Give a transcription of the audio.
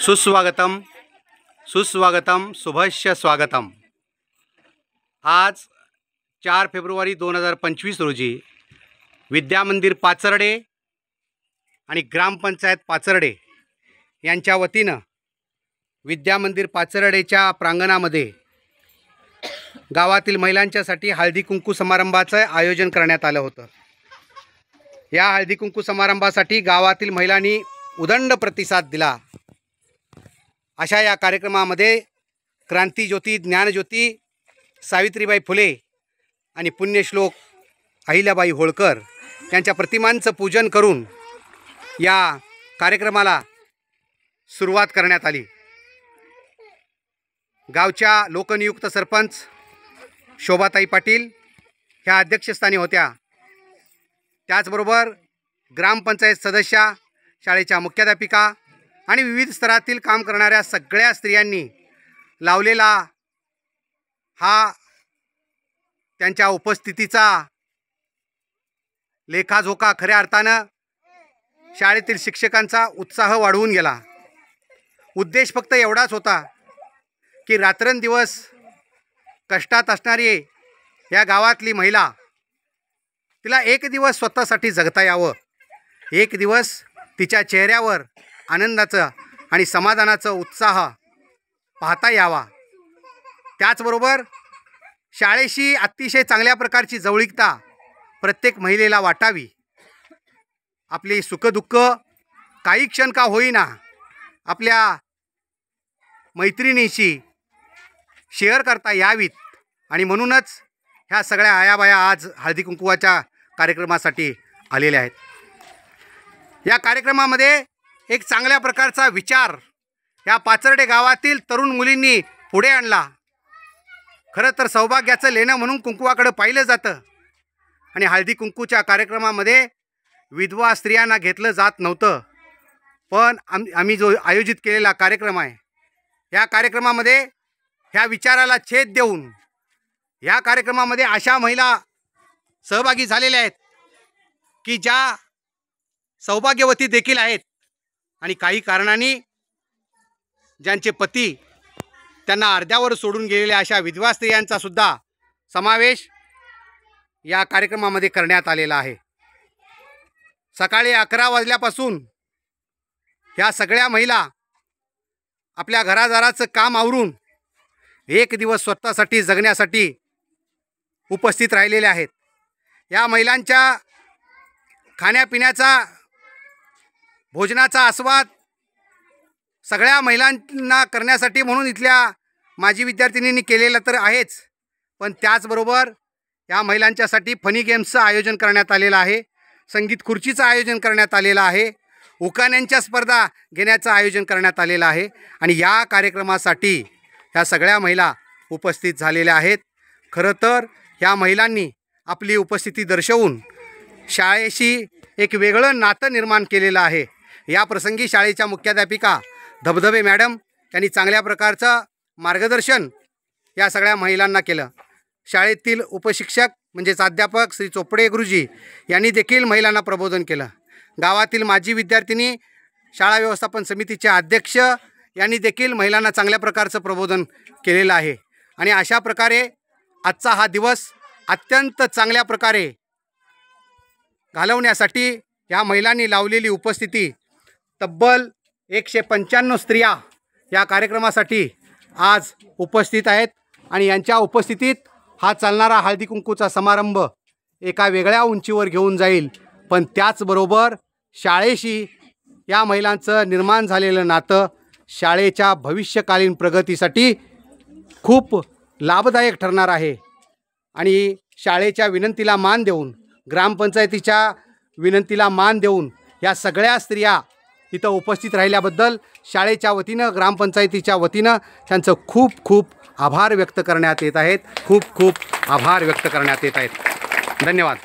सुस्वागतम सुस्वागतम शुभस्य स्वागतम। आज 4 फेब्रुवारी 2025 रोजी विद्यामंदिर पाचर्डे आणि ग्रामपंचायत पाचर्डे यांच्या वतीनं विद्यामंदिर पाचर्डेच्या प्रांगणामध्ये गावातील महिलांच्यासाठी हळदी कुंकू समारंभाचं आयोजन करण्यात आलं होतं। या हळदी कुंकू समारंभासाठी गावातील महिलांनी उदंड प्रतिसाद दिला। अशा या कार्यक्रमामध्ये क्रांतीज्योती, ज्ञानज्योती सावित्रीबाई फुले आणि पुण्यश्लोक अहिल्याबाई होळकर यांच्या प्रतिमांचं पूजन करून या कार्यक्रमाला सुरुवात करण्यात आली। गावच्या लोकनियुक्त सरपंच शोभाताई पाटील ह्या अध्यक्षस्थानी होत्या। त्याचबरोबर ग्रामपंचायत सदस्या, शाळेच्या मुख्याध्यापिका आणि विविध स्तरातील काम करणाऱ्या सगळ्या स्त्रियांनी लावलेला हा त्यांच्या उपस्थितीचा लेखाजोखा खऱ्या अर्थानं शाळेतील शिक्षकांचा उत्साह वाढवून गेला। उद्देश फक्त एवढाच होता की रात्रंदिवस कष्टात असणारी या गावातली महिला, तिला एक दिवस स्वतःसाठी जगता यावं, एक दिवस तिच्या चेहऱ्यावर आनंदाचं आणि समाधानाचं उत्साह पाहता यावा। त्याचबरोबर शाळेशी अतिशय चांगल्या प्रकारची जवळीकता प्रत्येक महिलेला वाटावी। आपली सुखदुःख काही क्षण का होईना आपल्या मैत्रिणीशी शेअर करता यावीत आणि म्हणूनच ह्या सगळ्या आयाबाया आज हळदी कुंकवाच्या कार्यक्रमासाठी आलेल्या आहेत। या कार्यक्रमामध्ये एक चांगल्या प्रकारचा विचार या पाचर्डे गावातील तरुण मुलींनी पुढे आणला। खरं तर सौभाग्याचं लेणं म्हणून कुंकवाकडे पाहिलं जातं आणि हळदी कुंकूच्या कार्यक्रमामध्ये विधवा स्त्रियांना घेतलं जात नव्हतं। पण आम्ही जो आयोजित केलेला कार्यक्रम आहे, या कार्यक्रमामध्ये ह्या विचाराला छेद देऊन या कार्यक्रमामध्ये अशा महिला सहभागी झालेल्या आहेत की ज्या सौभाग्यवती देखील आहेत आणि काही कारणांनी ज्यांचे पती त्यांना अर्ध्यावर सोडून गेलेल्या अशा विधवा स्त्रियांचा सुद्धा समावेश या कार्यक्रमामध्ये करण्यात आलेला आहे। सकाळी 11 वाजल्यापासून ह्या सगळ्या महिला आपल्या घरादाराचं काम आवरून एक दिवस स्वतःसाठी जगण्यासाठी उपस्थित राहिलेल्या आहेत। या महिलांच्या खाण्यापिण्याचा, भोजनाचा आस्वाद सगळ्या महिलांना करण्यासाठी म्हणून इथल्या माजी विद्यार्थिनींनी केलेलं तर आहेच, पण त्याचबरोबर या महिलांच्यासाठी फनी गेम्सचं आयोजन करण्यात आलेलं आहे, संगीत खुर्चीचं आयोजन करण्यात आलेलं आहे, उखाण्यांच्या स्पर्धा घेण्याचं आयोजन करण्यात आलेलं आहे आणि या कार्यक्रमासाठी ह्या सगळ्या महिला उपस्थित झालेल्या आहेत। खरं तर ह्या महिलांनी आपली उपस्थिती दर्शवून शाळेशी एक वेगळं नातं निर्माण केलेलं आहे। या प्रसंगी शाळेच्या मुख्याध्यापिका धबधबे मॅडम यांनी चांगल्या प्रकारचं मार्गदर्शन या सगळ्या महिलांना केलं। शाळेतील उपशिक्षक म्हणजेच अध्यापक श्री चोपडे गुरुजी यांनी देखील महिलांना प्रबोधन केलं। गावातील माजी विद्यार्थिनी, शाळा व्यवस्थापन समितीचे अध्यक्ष यांनी देखील महिलांना चांगल्या प्रकारचं प्रबोधन केलेलं आहे आणि अशा प्रकारे आजचा हा दिवस अत्यंत चांगल्या प्रकारे घालवण्यासाठी या महिलांनी लावलेली उपस्थिती, तब्बल 195 स्त्रिया या कार्यक्रमासाठी आज उपस्थित आहेत आणि यांच्या उपस्थितीत हा चालणारा हळदी कुंकूचा समारंभ एका वेगळ्या उंचीवर घेऊन जाईल। पण त्याचबरोबर शाळेशी या महिलांचं निर्माण झालेलं नातं शाळेच्या भविष्यकालीन प्रगतीसाठी खूप लाभदायक ठरणार आहे आणि शाळेच्या विनंतीला मान देऊन, ग्रामपंचायतीच्या विनंतीला मान देऊन या सगळ्या स्त्रिया इथं उपस्थित राहिल्याबद्दल शाळेच्या वतीनं, ग्रामपंचायतीच्या वतीनं त्यांचं खूप खूप आभार व्यक्त करण्यात येत आहेत। खूप खूप आभार व्यक्त करण्यात येत आहेत। धन्यवाद।